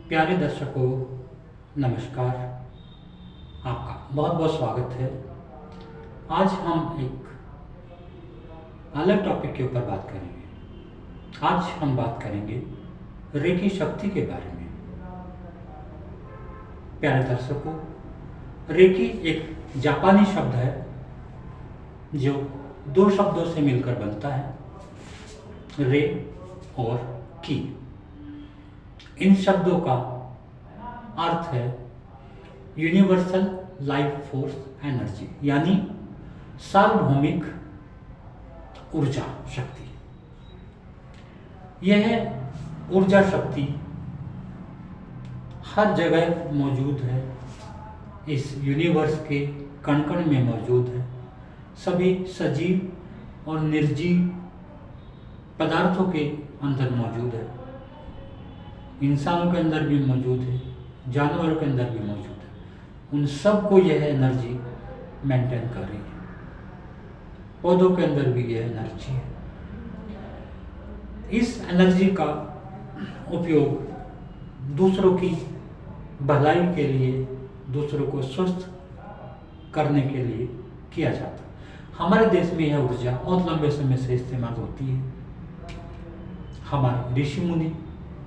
प्यारे दर्शकों, नमस्कार। आपका बहुत बहुत स्वागत है। आज हम एक अलग टॉपिक के ऊपर बात करेंगे। आज हम बात करेंगे रेकी शक्ति के बारे में। प्यारे दर्शकों, रेकी एक जापानी शब्द है जो दो शब्दों से मिलकर बनता है, रे और की। इन शब्दों का अर्थ है यूनिवर्सल लाइफ फोर्स एनर्जी, यानी सार्वभौमिक ऊर्जा शक्ति। यह ऊर्जा शक्ति हर जगह मौजूद है, इस यूनिवर्स के कण कण में मौजूद है। सभी सजीव और निर्जीव पदार्थों के अंदर मौजूद है, इंसानों के अंदर भी मौजूद है, जानवरों के अंदर भी मौजूद है। उन सब को यह एनर्जी मेंटेन कर रही है। पौधों के अंदर भी यह एनर्जी है। इस एनर्जी का उपयोग दूसरों की भलाई के लिए, दूसरों को स्वस्थ करने के लिए किया जाता है। हमारे देश में यह ऊर्जा बहुत लंबे समय से इस्तेमाल होती है। हमारे ऋषि मुनि,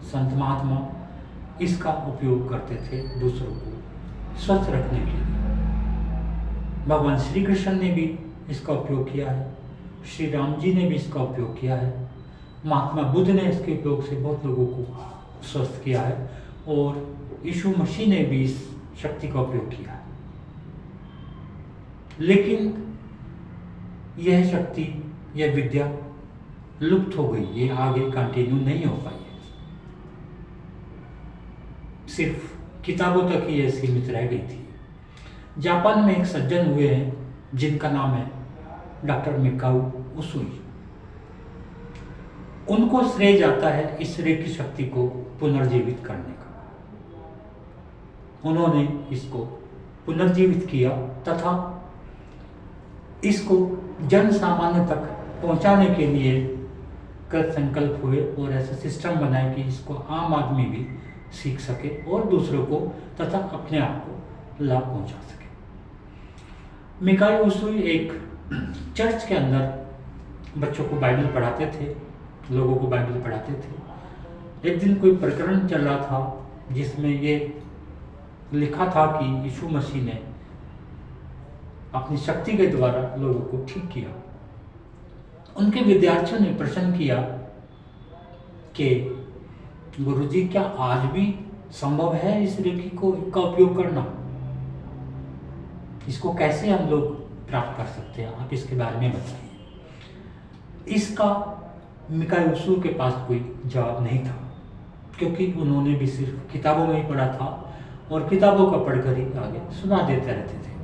संत महात्मा इसका उपयोग करते थे दूसरों को स्वस्थ रखने के लिए। भगवान श्री कृष्ण ने भी इसका उपयोग किया है, श्री राम जी ने भी इसका उपयोग किया है, महात्मा बुद्ध ने इसके उपयोग से बहुत लोगों को स्वस्थ किया है, और यीशु मसीह ने भी इस शक्ति का उपयोग किया है। लेकिन यह शक्ति, यह विद्या लुप्त हो गई, ये आगे कंटिन्यू नहीं हो पाई है। सिर्फ किताबों तक ही यह सीमित रह गई थी। जापान में एक सज्जन हुए हैं जिनका नाम है डॉक्टर मिकाओ उसुई। उनको श्रेय जाता है इस रेकी शक्ति को पुनर्जीवित करने का। उन्होंने इसको पुनर्जीवित किया तथा इसको जन सामान्य तक पहुंचाने के लिए कृत संकल्प हुए और ऐसा सिस्टम बनाए कि इसको आम आदमी भी सीख सके और दूसरों को तथा अपने आप को लाभ पहुंचा सके। मिकाओ उसुई एक चर्च के अंदर बच्चों को बाइबल पढ़ाते थे, लोगों को बाइबल पढ़ाते थे। एक दिन कोई प्रकरण चल रहा था जिसमें ये लिखा था कि यीशु मसीह ने अपनी शक्ति के द्वारा लोगों को ठीक किया। उनके विद्यार्थियों ने प्रश्न किया कि गुरुजी, क्या आज भी संभव है इस रेकी को का उपयोग करना? इसको कैसे हम लोग प्राप्त कर सकते हैं? आप इसके बारे में बताइए। इसका मिकाओ उसुई के पास कोई जवाब नहीं था, क्योंकि उन्होंने भी सिर्फ किताबों में ही पढ़ा था और किताबों का पढ़कर ही आगे सुना देते रहते थे।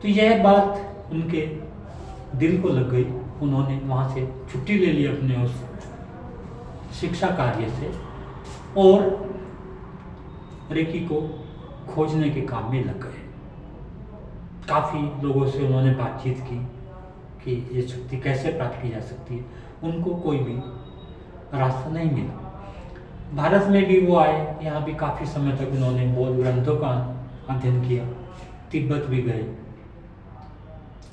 तो यह बात उनके दिल को लग गई। उन्होंने वहाँ से छुट्टी ले ली अपने उस शिक्षा कार्य से और रेकी को खोजने के काम में लग गए। काफ़ी लोगों से उन्होंने बातचीत की कि ये शक्ति कैसे प्राप्त की जा सकती है। उनको कोई भी रास्ता नहीं मिला। भारत में भी वो आए, यहाँ भी काफ़ी समय तक उन्होंने बौद्ध ग्रंथों का अध्ययन किया, तिब्बत भी गए,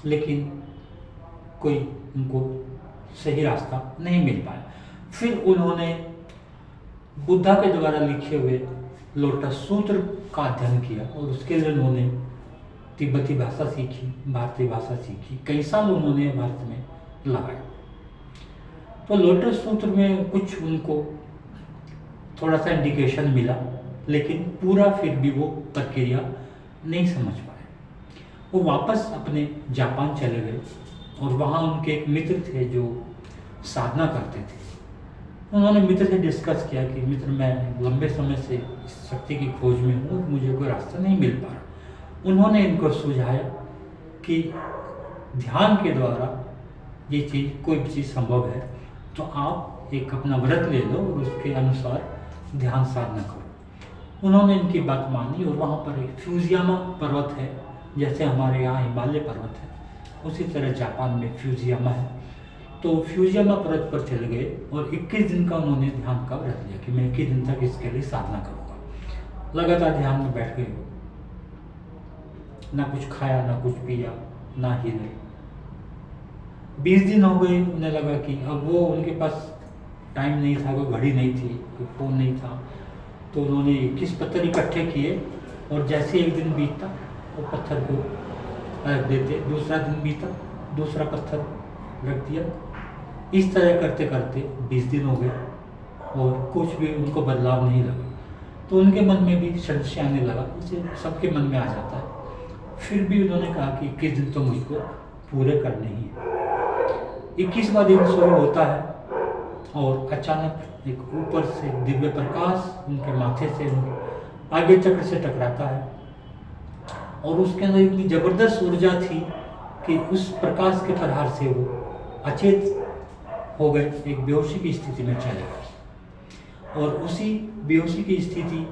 लेकिन कोई उनको सही रास्ता नहीं मिल पाया। फिर उन्होंने बुद्धा के द्वारा लिखे हुए लोटस सूत्र का अध्ययन किया और उसके लिए उन्होंने तिब्बती भाषा सीखी, भारतीय भाषा सीखी। कई साल उन्होंने भारत में लगाए। तो लोटस सूत्र में कुछ उनको थोड़ा सा इंडिकेशन मिला, लेकिन पूरा फिर भी वो प्रक्रिया नहीं समझ पाए। वो वापस अपने जापान चले गए और वहाँ उनके एक मित्र थे जो साधना करते थे। उन्होंने मित्र से डिस्कस किया कि मित्र, मैं लंबे समय से इस शक्ति की खोज में हूँ, मुझे कोई रास्ता नहीं मिल पा रहा। उन्होंने इनको सुझाया कि ध्यान के द्वारा ये चीज़, कोई भी चीज़ संभव है, तो आप एक अपना व्रत ले लो और उसके अनुसार ध्यान साधना करो। उन्होंने इनकी बात मानी और वहाँ पर एक फ्यूजियामा पर्वत है, जैसे हमारे यहाँ हिमालय पर्वत है, उसी तरह जापान में फ्यूजियामा है। तो फ्यूजियामा पर्वत पर चले गए और 21 दिन का उन्होंने ध्यान का व्रत लिया कि मैं 21 दिन तक इसके लिए साधना करूँगा। लगातार ध्यान में बैठ गए वो, ना कुछ खाया ना कुछ पिया ना हिले। 20 दिन हो गए, उन्हें लगा कि अब वो उनके पास टाइम नहीं था, कोई घड़ी नहीं थी, कोई फ़ोन नहीं था, तो उन्होंने 21 पत्थर इकट्ठे किए और जैसे एक दिन बीतता वो पत्थर को रख देते, दूसरा दिन बीता दूसरा पत्थर रख दिया। इस तरह करते करते 20 दिन हो गए और कुछ भी उनको बदलाव नहीं लगा। तो उनके मन में भी संशय आने लगा, उसे सबके मन में आ जाता है। फिर भी उन्होंने कहा कि 21 दिन तो मुझको पूरे करने ही है। 21वां दिन शुरू होता है और अचानक एक ऊपर से दिव्य प्रकाश उनके माथे से आगे चक्र से टकराता है और उसके अंदर इतनी जबरदस्त ऊर्जा थी कि उस प्रकाश के प्रहार से वो अचेत हो गए, एक बेहोशी की स्थिति में चले गए। और उसी बेहोशी की स्थिति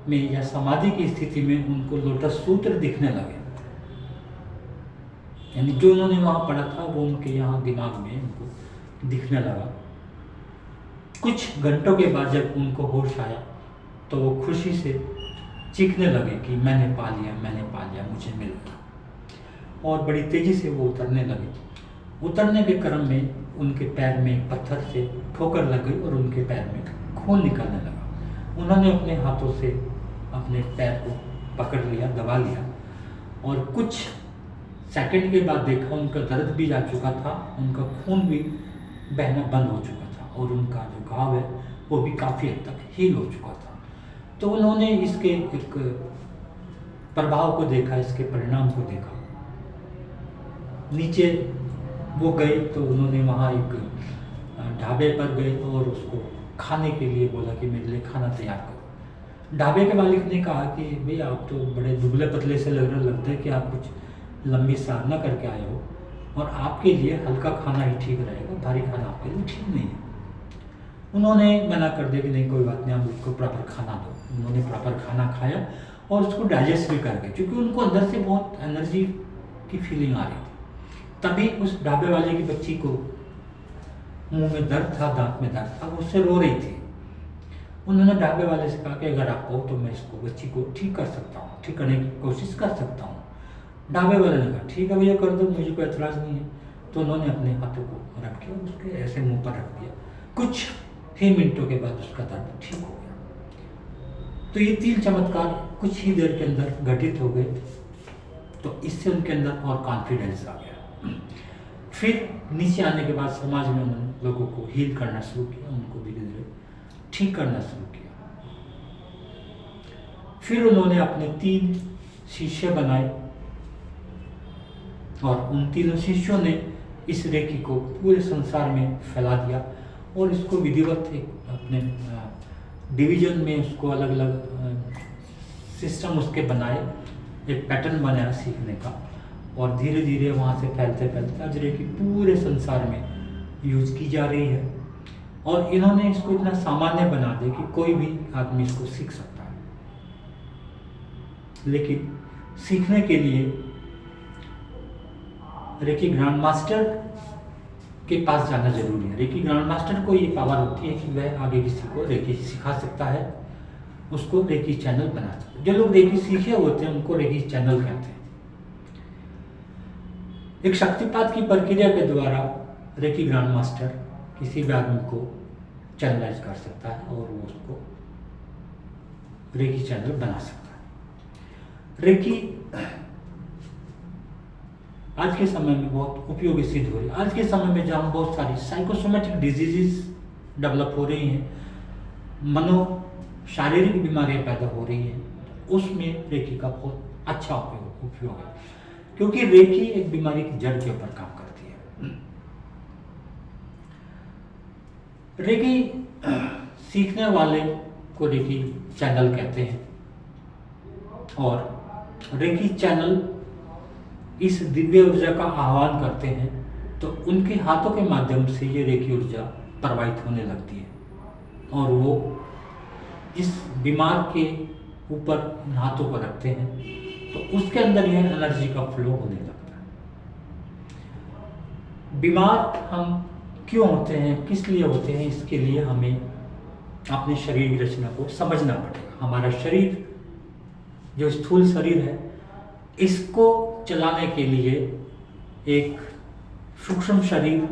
में या समाधि की स्थिति में उनको लोटस सूत्र दिखने लगे, यानी जो उन्होंने वहाँ पढ़ा था वो उनके यहाँ दिमाग में उनको दिखने लगा। कुछ घंटों के बाद जब उनको होश आया तो वो खुशी से चीखने लगे कि मैंने पा लिया, मुझे मिल गया। और बड़ी तेजी से वो उतरने लगे। उतरने के क्रम में उनके पैर में पत्थर से ठोकर लग गई और उनके पैर में खून निकलने लगा। उन्होंने अपने हाथों से अपने पैर को पकड़ लिया, दबा लिया और कुछ सेकंड के बाद देखा उनका दर्द भी जा चुका था, उनका खून भी बहना बंद हो चुका था और उनका जो घाव है वो भी काफ़ी हद तक हील हो चुका था। तो उन्होंने इसके एक प्रभाव को देखा, इसके परिणाम को देखा। नीचे वो गए तो उन्होंने वहाँ एक ढाबे पर गए और उसको खाने के लिए बोला कि मेरे लिए खाना तैयार करो। ढाबे के मालिक ने कहा कि भैया आप तो बड़े दुबले पतले से लगता है कि आप कुछ लंबी साधना करके आए हो और आपके लिए हल्का खाना ही ठीक रहेगा, भारी खाना आपके लिए ठीक नहीं है। उन्होंने मना कर दिया कि नहीं कोई बात नहीं, आप उसको प्रॉपर खाना दो। उन्होंने प्रॉपर खाना खाया और उसको डाइजेस्ट भी कर गए, क्योंकि उनको अंदर से बहुत एनर्जी की फीलिंग आ रही थी। तभी उस ढाबे वाले की बच्ची को मुंह में दर्द था, दांत में दर्द था, वो उससे रो रही थी। उन्होंने ढाबे वाले से कहा कि अगर आप कहो तो मैं इसको बच्ची को ठीक कर सकता हूँ, ठीक करने की कोशिश कर सकता हूँ। ढाबे वाले ने कहा ठीक है भैया कर दो, मुझे कोई एतराज़ नहीं है। तो उन्होंने अपने हाथों को रख के उसके ऐसे मुंह पर रख दिया। कुछ ही मिनटों के बाद उसका दर्द ठीक हो गया। तो ये 3 चमत्कार कुछ ही देर के अंदर घटित हो गए। तो इससे उनके अंदर और कॉन्फिडेंस आ गया। फिर नीचे आने के बाद समाज में उन्होंने लोगों को हील करना शुरू किया, उनको धीरे धीरे ठीक करना शुरू किया। फिर उन्होंने अपने 3 शिष्य बनाए और उन 3 शिष्यों ने इस रेकी को पूरे संसार में फैला दिया और इसको विधिवत अपने डिवीजन में उसको अलग अलग सिस्टम उसके बनाए, एक पैटर्न बनाया सीखने का और धीरे धीरे वहाँ से फैलते फैलते आज रेकी पूरे संसार में यूज की जा रही है। और इन्होंने इसको इतना सामान्य बना दिया कि कोई भी आदमी इसको सीख सकता है। लेकिन सीखने के लिए रेकी ग्रैंड मास्टर के पास जाना जरूरी है। रेकी ग्रैंड मास्टर को ये पावर होती है कि वह आगे किसी को रेकी सिखा सकता है, उसको रेकी चैनल बना सकता है। जो लोग रेकी सीखे होते हैं उनको रेकी चैनल कहते हैं। एक शक्तिपात की प्रक्रिया के द्वारा रेकी ग्रैंड मास्टर किसी भी आदमी को चैनलाइज कर सकता है और वो उसको रेकी चैनल बना सकता है। रेकी आज के समय में बहुत उपयोगी सिद्ध हो रही है। आज के समय में जहाँ बहुत सारी साइकोसोमेटिक डिजीजेस डेवलप हो रही हैं, शारीरिक बीमारियां पैदा हो रही हैं, उसमें रेकी का बहुत अच्छा उपयोग है, क्योंकि रेकी एक बीमारी की जड़ के ऊपर काम करती है। रेकी सीखने वाले को रेकी चैनल कहते हैं और रेकी चैनल इस दिव्य ऊर्जा का आह्वान करते हैं तो उनके हाथों के माध्यम से ये रेकी ऊर्जा प्रवाहित होने लगती है और वो इस बीमार के ऊपर हाथों को रखते हैं। तो उसके अंदर यह एनर्जी का फ्लो होने लगता है। बीमार हम क्यों होते हैं, किस लिए होते हैं, इसके लिए हमें अपने शरीर की रचना को समझना पड़ेगा। हमारा शरीर जो स्थूल शरीर है, इसको चलाने के लिए एक सूक्ष्म शरीर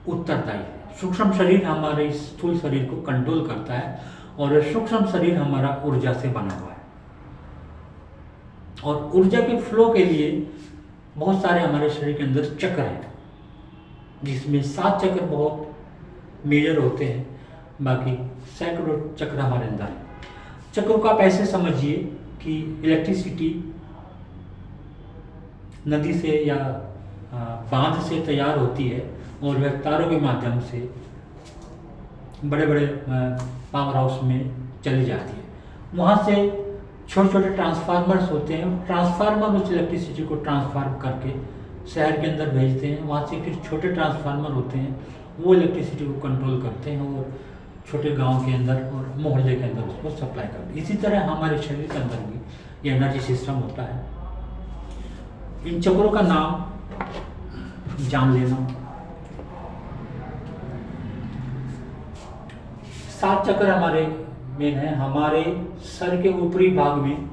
उत्तरदायी है। सूक्ष्म शरीर हमारे स्थूल शरीर को कंट्रोल करता है और सूक्ष्म शरीर हमारा ऊर्जा से बना हुआ है। और ऊर्जा के फ्लो के लिए बहुत सारे हमारे शरीर के अंदर चक्र हैं, जिसमें 7 चक्र बहुत मेजर होते हैं, बाकी सैकड़ों चक्र हमारे अंदर हैं। चक्रों को आप ऐसे समझिए कि इलेक्ट्रिसिटी नदी से या बांध से तैयार होती है और वह तारों के माध्यम से बड़े बड़े पावर हाउस में चली जाती है। वहाँ से छोटे छोटे ट्रांसफार्मर्स होते हैं, ट्रांसफार्मर उस इलेक्ट्रिसिटी को ट्रांसफार्म करके शहर के अंदर भेजते हैं। वहाँ से फिर छोटे ट्रांसफार्मर होते हैं, वो इलेक्ट्रिसिटी को कंट्रोल करते हैं और छोटे गांव के अंदर और मोहल्ले के अंदर उसको सप्लाई करते हैं। इसी तरह हमारे शरीर के अंदर भी ये एनर्जी सिस्टम होता है। इन चक्रों का नाम जान लेना। 7 चक्र हमारे मेन है। हमारे सर के ऊपरी भाग में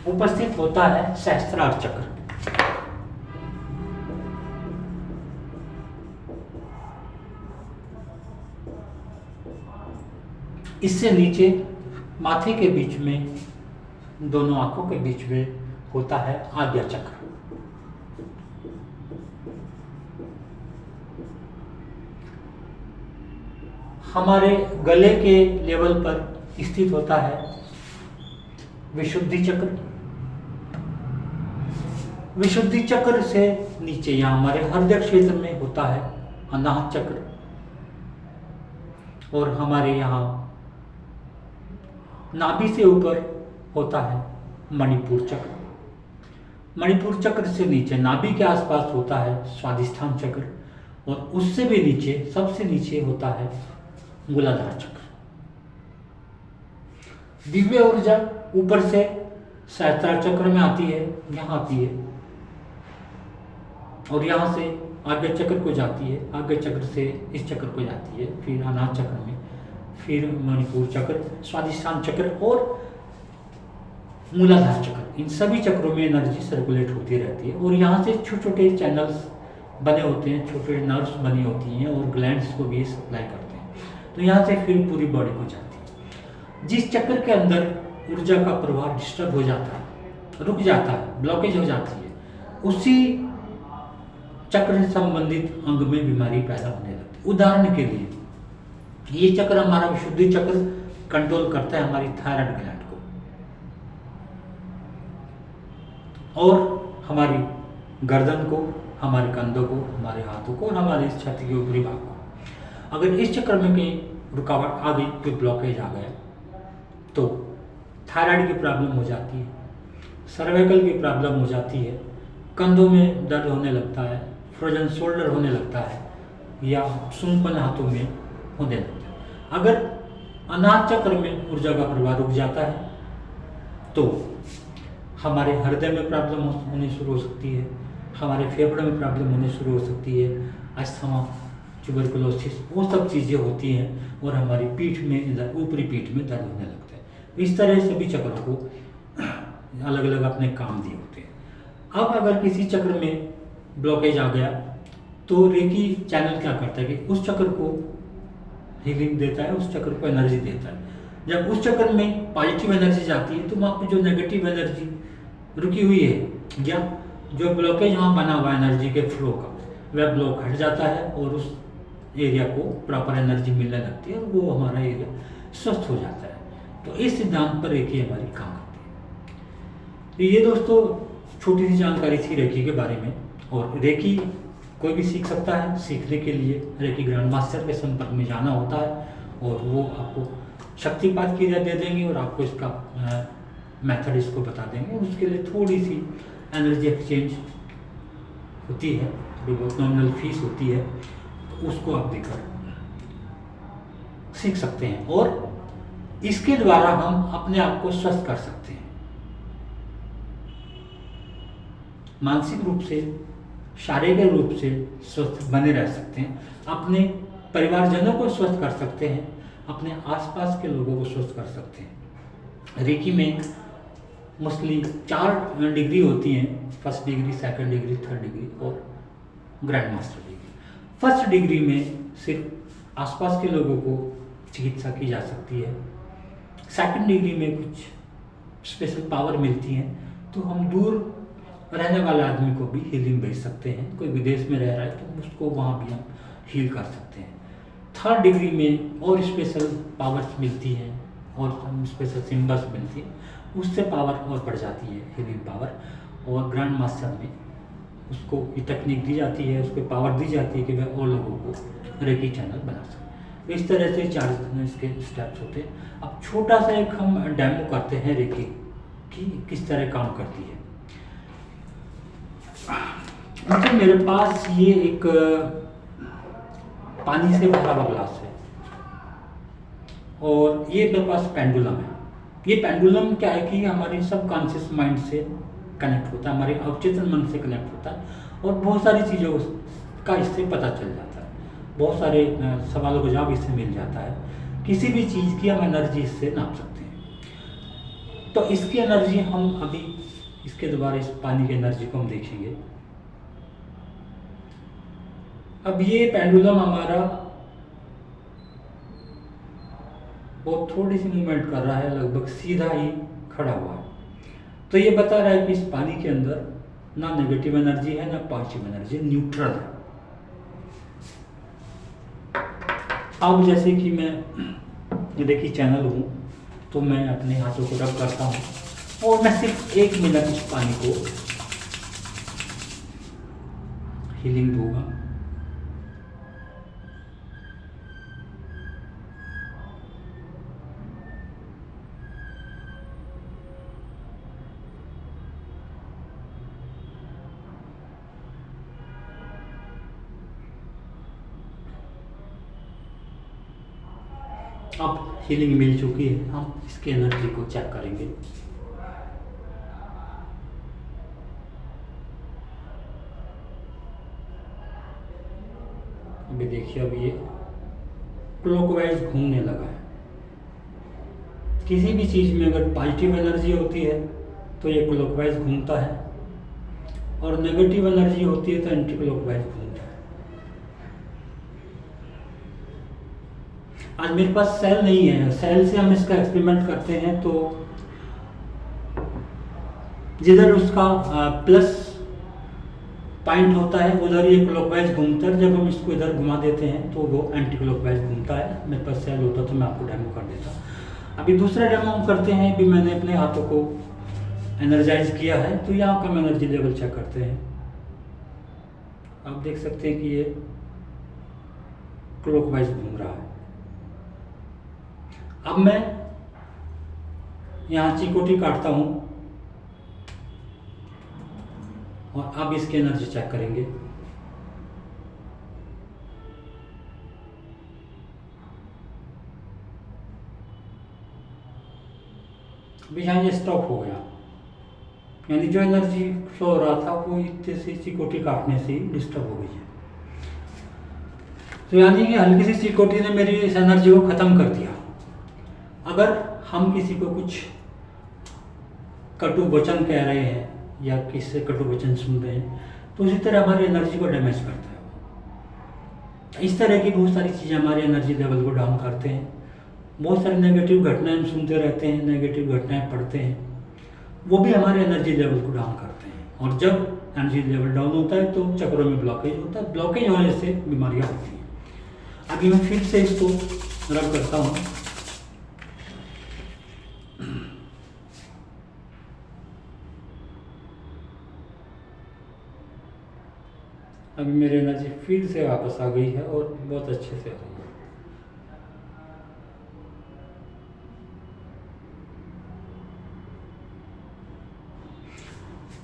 उपस्थित होता है सहस्त्रार चक्र। इससे नीचे माथे के बीच में, दोनों आंखों के बीच में होता है आज्ञा चक्र। हमारे गले के लेवल पर स्थित होता है विशुद्धि चक्र। विशुद्धि चक्र से नीचे यहाँ हमारे हृदय क्षेत्र में होता है अनाहत चक्र, और हमारे यहाँ नाभि से ऊपर होता है मणिपुर चक्र। मणिपुर चक्र से नीचे नाभि के आसपास होता है स्वादिष्ठान चक्र, और उससे भी नीचे, सबसे नीचे होता है मूलाधार चक्र। दिव्य ऊर्जा ऊपर से सहस्त्रार चक्र में आती है, यहाँ आती है, और यहाँ से आज्ञा चक्र को जाती है, आज्ञा चक्र से इस चक्र को जाती है, फिर अनाहत चक्र में, फिर मणिपुर चक्र, स्वादिष्ठान चक्र और मूलाधार चक्र। इन सभी चक्रों में एनर्जी सर्कुलेट होती रहती है, और यहाँ से छोटे छोटे चैनल्स बने होते हैं, छोटे छोटे नर्व्स बनी होती हैं, और ग्लैंड्स को भी सप्लाई करते हैं। तो यहाँ से फिर पूरी बॉडी को जाती है। जिस चक्र के अंदर ऊर्जा का प्रवाह डिस्टर्ब हो जाता है, रुक जाता है, ब्लॉकेज हो जाती है, उसी चक्र से संबंधित अंग में बीमारी पैदा होने लगती है। उदाहरण के लिए ये चक्र, हमारा विशुद्धि चक्र, कंट्रोल करता है हमारी थायराइड ग्लैंड को, और हमारी गर्दन को, हमारे कंधों को, हमारे हाथों को, और हमारे छाती के ऊपरी भाग को। अगर इस चक्र में कहीं रुकावट आ गई, कोई ब्लॉकेज आ गया, तो थायराइड की प्रॉब्लम हो जाती है, सर्वाइकल की प्रॉब्लम हो जाती है, कंधों में दर्द होने लगता है, फ्रोजन शोल्डर होने लगता है, या सूंपन हाथों में होने लगता है। अगर अनाहत चक्र में ऊर्जा का प्रवाह रुक जाता है तो हमारे हृदय में प्रॉब्लम होनी शुरू हो सकती है, हमारे फेफड़े में प्रॉब्लम होनी शुरू हो सकती है, अस्थमा, ट्यूबरकुलोसिस, वो सब चीज़ें होती हैं, और हमारी पीठ में, इधर ऊपरी पीठ में दर्द होने लगता है। इस तरह सभी चक्रों को अलग अलग अपने काम दिए होते हैं। अब अगर किसी चक्र में ब्लॉकेज आ गया तो रेकी चैनल क्या करता है कि उस चक्र को हीलिंग देता है, उस चक्र को एनर्जी देता है। जब उस चक्र में पॉजिटिव एनर्जी जाती है तो वहाँ पर जो नेगेटिव एनर्जी रुकी हुई है, या जो ब्लॉकेज वहाँ बना हुआ एनर्जी के फ्लो का, वह ब्लॉक हट जाता है, और उस एरिया को प्रॉपर एनर्जी मिलने लगती है, और वो हमारा एरिया स्वस्थ हो जाता है। तो इस सिद्धांत पर रेकी हमारी काम करती है। तो ये दोस्तों छोटी सी जानकारी थी रेकी के बारे में, और रेकी कोई भी सीख सकता है। सीखने के लिए रेकी ग्रैंड मास्टर के संपर्क में जाना होता है, और वो आपको शक्तिपात की दे देंगे, और आपको इसका मेथड इसको बता देंगे। उसके लिए थोड़ी सी एनर्जी एक्सचेंज होती है, बहुत नॉमिनल फीस होती है, तो उसको आप देकर सीख सकते हैं। और इसके द्वारा हम अपने आप को स्वस्थ कर सकते हैं, मानसिक रूप से, शारीरिक रूप से स्वस्थ बने रह सकते हैं, अपने परिवारजनों को स्वस्थ कर सकते हैं, अपने आसपास के लोगों को स्वस्थ कर सकते हैं। रेकी में मोस्टली 4 डिग्री होती हैं, first degree, second degree, third degree और grand master degree. First degree में सिर्फ आसपास के लोगों को चिकित्सा की जा सकती है। सेकंड डिग्री में कुछ स्पेशल पावर मिलती हैं, तो हम दूर रहने वाले आदमी को भी हीलिंग भेज सकते हैं। कोई विदेश में रह रहा है तो उसको वहाँ भी हम हील कर सकते हैं। थर्ड डिग्री में और स्पेशल पावर्स मिलती हैं और स्पेशल सिम्बल्स मिलती हैं, उससे पावर और बढ़ जाती है, हीलिंग पावर। और ग्रैंड मास्टर में उसको ये टेक्निक दी जाती है, उसको पावर दी जाती है कि वह और लोगों को रेकी चैनल बना सके। तो इस तरह से 4 इसके स्टेप्स होते हैं। अब छोटा सा एक हम डेमो करते हैं रेकी की किस तरह काम करती है। मतलब मेरे पास ये एक पानी से भरा हुआ ग्लास है और ये मेरे पास पेंडुलम है। ये पेंडुलम क्या है कि हमारी सबकॉन्शियस माइंड से कनेक्ट होता है, हमारे अवचेतन मन से कनेक्ट होता है और बहुत सारी चीज़ों का इससे पता चल जाता है, बहुत सारे सवालों का जवाब इससे मिल जाता है। किसी भी चीज़ की हम एनर्जी इससे नाप सकते हैं। तो इसकी एनर्जी हम अभी इसके द्वारा इस पानी की एनर्जी को हम देखेंगे। अब ये पेंडुलम हमारा बहुत थोड़ी सी मूवमेंट कर रहा है, लगभग सीधा ही खड़ा हुआ है। तो ये बता रहा है कि इस पानी के अंदर ना नेगेटिव एनर्जी है ना पॉजिटिव एनर्जी, न्यूट्रल है। अब जैसे कि मैं ये देखिए चैनल हूँ, तो मैं अपने हाथों को रब करता हूँ और मैं सिर्फ 1 मिनट इस पानी को हीलिंग दूंगा। अब हीलिंग मिल चुकी है, हम इसकी एनर्जी को चेक करेंगे। अभी देखिए, अब ये क्लॉकवाइज घूमने लगा है। किसी भी चीज़ में अगर पॉजिटिव एनर्जी होती है तो ये क्लॉकवाइज घूमता है और नेगेटिव एनर्जी होती है तो एंटी क्लॉकवाइज घूमता है। आज मेरे पास सेल नहीं है, सेल से हम इसका एक्सपेरिमेंट करते हैं। तो जिधर उसका प्लस पॉइंट होता है उधर ये क्लॉकवाइज घूमता है, जब हम इसको इधर घुमा देते हैं तो वो एंटी क्लॉकवाइज घूमता है। मेरे पास सेल होता तो मैं आपको डेमो कर देता। अभी दूसरा डेमो हम करते हैं। अभी मैंने अपने हाथों को एनर्जाइज किया है, तो यहाँ का हम एनर्जी लेवल चेक करते हैं। आप देख सकते हैं कि ये क्लॉकवाइज घूम रहा है। अब मैं यहाँ चिकोटी काटता हूँ और अब इसकी एनर्जी चेक करेंगे। अभी यहाँ ये स्टॉप हो गया, यानी जो एनर्जी फ्लो हो रहा था वो इतने से चिकोटी काटने से ही डिस्टर्ब हो गई है। तो यानी कि हल्की सी चिकोटी ने मेरी इस एनर्जी को ख़त्म कर दिया। अगर हम किसी को कुछ कटु वचन कह रहे हैं या किसी से कटु वचन सुन रहे हैं तो उसी तरह हमारी एनर्जी को डैमेज करता है। इस तरह की बहुत सारी चीज़ें हमारे एनर्जी लेवल को डाउन करते हैं। बहुत सारी नेगेटिव घटनाएं हम सुनते रहते हैं, नेगेटिव घटनाएं पढ़ते हैं, वो भी हमारे एनर्जी लेवल को डाउन करते हैं। और जब एनर्जी लेवल डाउन होता है तो चक्रों में ब्लॉकेज होता है। ब्लॉकेज होने से बीमारियाँ होती हैं। अभी मैं फिर से इसको रब करता हूँ। अभी मेरी एनर्जी फिर से वापस आ गई है और बहुत अच्छे से आ रही है।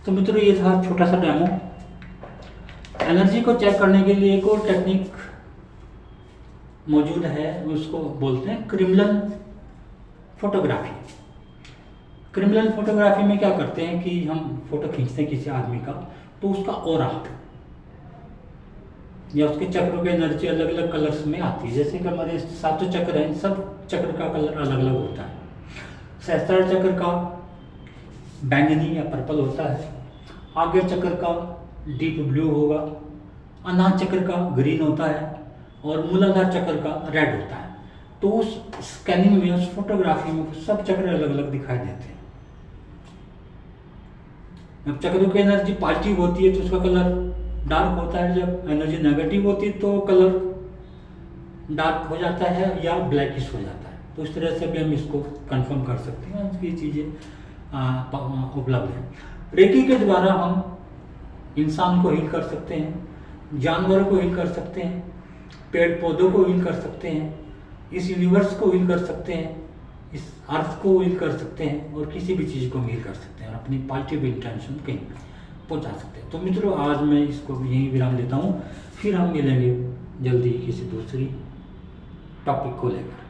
तो मित्रों, ये था छोटा सा डेमो। एनर्जी को चेक करने के लिए एक और टेक्निक मौजूद है, उसको बोलते हैं क्रिमलन फोटोग्राफी। क्रिमिनल फोटोग्राफी में क्या करते हैं कि हम फोटो खींचते हैं किसी आदमी का, तो उसका ऑरा या उसके चक्रों की एनर्जी अलग अलग कलर्स में आती है। जैसे कि हमारे सातों चक्र हैं, सब चक्र का कलर अलग अलग होता है। सहस्त्रार चक्र का बैंगनी या पर्पल होता है, आगे चक्र का डीप ब्लू होगा, अनाहत चक्र का ग्रीन होता है और मूलाधार चक्र का रेड होता है। तो उस स्कैनिंग में, उस फोटोग्राफी में सब चक्र अलग अलग दिखाई देते हैं। जब चक्रों की एनर्जी पॉजिटिव होती है तो उसका कलर डार्क होता है, जब एनर्जी नेगेटिव होती है तो कलर डार्क हो जाता है या ब्लैकिश हो जाता है। तो इस तरह से भी हम इसको कंफर्म कर सकते हैं, इसकी चीज़ें उपलब्ध हैं। रेकी के द्वारा हम इंसान को हील कर सकते हैं, जानवरों को हील कर सकते हैं, पेड़ पौधों को हील कर सकते हैं, इस यूनिवर्स को हील कर सकते हैं, इस अर्थ को हील कर सकते हैं और किसी भी चीज़ को हील कर सकते हैं और अपनी पॉजिटिव इंटेंशन कहीं पहुंचा सकते हैं। तो मित्रों, आज मैं इसको यहीं विराम देता हूँ, फिर हम मिलेंगे जल्दी किसी दूसरी टॉपिक को लेकर।